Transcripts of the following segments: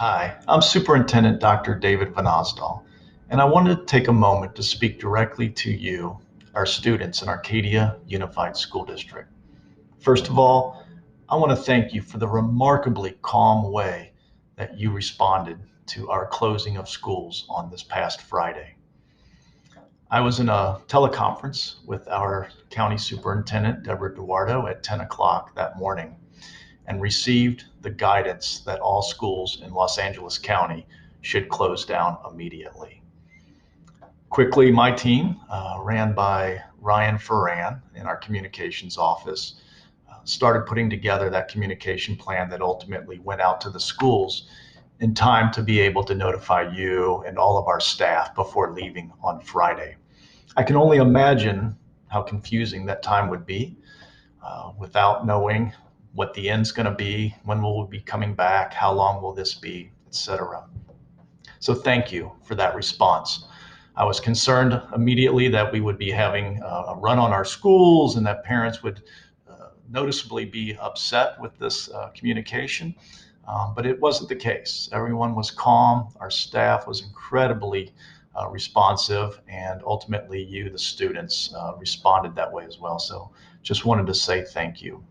Hi, I'm Superintendent Dr. David Vannasdall, and I wanted to take a moment to speak directly to you, our students in Arcadia Unified School District. First of all, I want to thank you for the remarkably calm way that you responded to our closing of schools on this past Friday. I was in a teleconference with our County Superintendent, Deborah Duardo, at 10 o'clock that morning and received the guidance that all schools in Los Angeles County should close down immediately. Quickly, my team, ran by Ryan Ferran in our communications office, started putting together that communication plan that ultimately went out to the schools in time to be able to notify you and all of our staff before leaving on Friday. I can only imagine how confusing that time would be without knowing what the end's going to be, when will we be coming back, how long will this be, etc. So thank you for that response. I was concerned immediately that we would be having a run on our schools and that parents would noticeably be upset with this communication, but it wasn't the case. Everyone was calm. Our staff was incredibly responsive, and ultimately you, the students, responded that way as well. So just wanted to say thank you.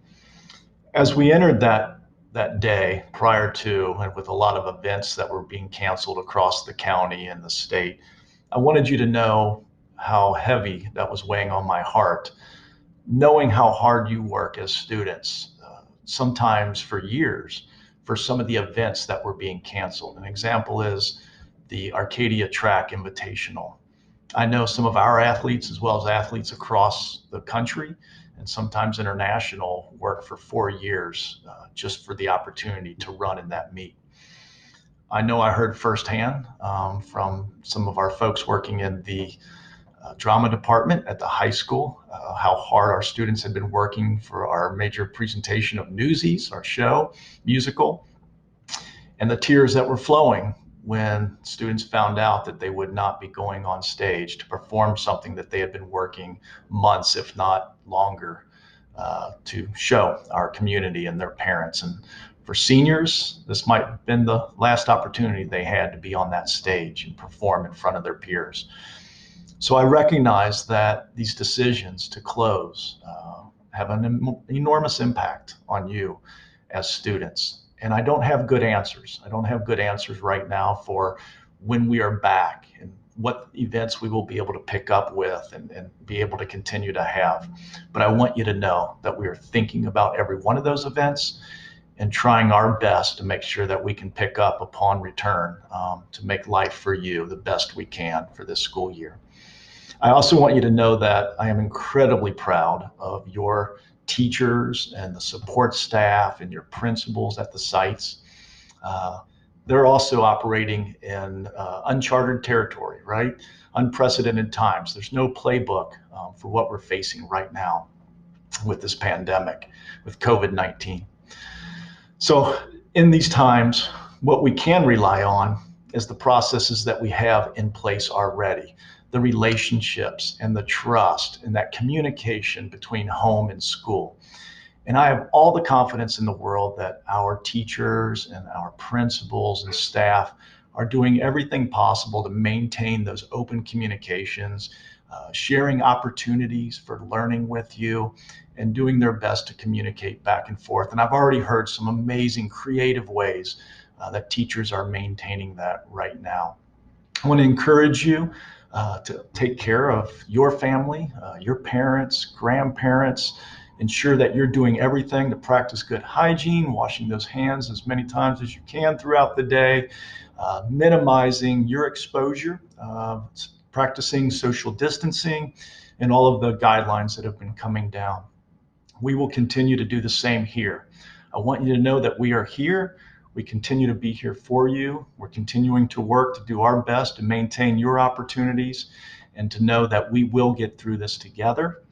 As we entered that day prior to, and with a lot of events that were being canceled across the county and the state, I wanted you to know how heavy that was weighing on my heart, knowing how hard you work as students, sometimes for years, for some of the events that were being canceled. An example is the Arcadia Track Invitational. I know some of our athletes, as well as athletes across the country and sometimes international, work for 4 years just for the opportunity to run in that meet. I know I heard firsthand from some of our folks working in the drama department at the high school how hard our students had been working for our major presentation of Newsies, our show, musical, and the tears that were flowing when students found out that they would not be going on stage to perform something that they had been working months, if not longer, to show our community and their parents. And for seniors, this might have been the last opportunity they had to be on that stage and perform in front of their peers. So I recognize that these decisions to close have an enormous impact on you as students. And I don't have good answers. I don't have good answers right now for when we are back and what events we will be able to pick up with and be able to continue to have. But I want you to know that we are thinking about every one of those events and trying our best to make sure that we can pick up upon return to make life for you the best we can for this school year. I also want you to know that I am incredibly proud of your teachers and the support staff and your principals at the sites. They're also operating in uncharted territory, right? Unprecedented times. There's no playbook for what we're facing right now with this pandemic, with COVID-19. So in these times, what we can rely on is the processes that we have in place already, the relationships and the trust and that communication between home and school. And I have all the confidence in the world that our teachers and our principals and staff are doing everything possible to maintain those open communications, sharing opportunities for learning with you, and doing their best to communicate back and forth. And I've already heard some amazing creative ways that teachers are maintaining that right now. I want to encourage you to take care of your family, your parents, grandparents. Ensure that you're doing everything to practice good hygiene, washing those hands as many times as you can throughout the day, minimizing your exposure, practicing social distancing, and all of the guidelines that have been coming down. We will continue to do the same here. I want you to know that we are here. We continue to be here for you. We're continuing to work to do our best to maintain your opportunities and to know that we will get through this together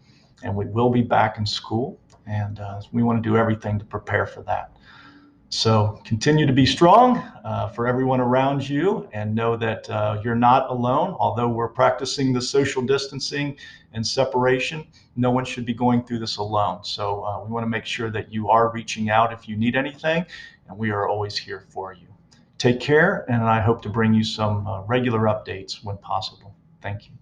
and we will be back in school. And we want to do everything to prepare for that. So continue to be strong for everyone around you, and know that you're not alone. Although we're practicing the social distancing and separation, no one should be going through this alone. So we want to make sure that you are reaching out if you need anything, and we are always here for you. Take care, and I hope to bring you some regular updates when possible. Thank you.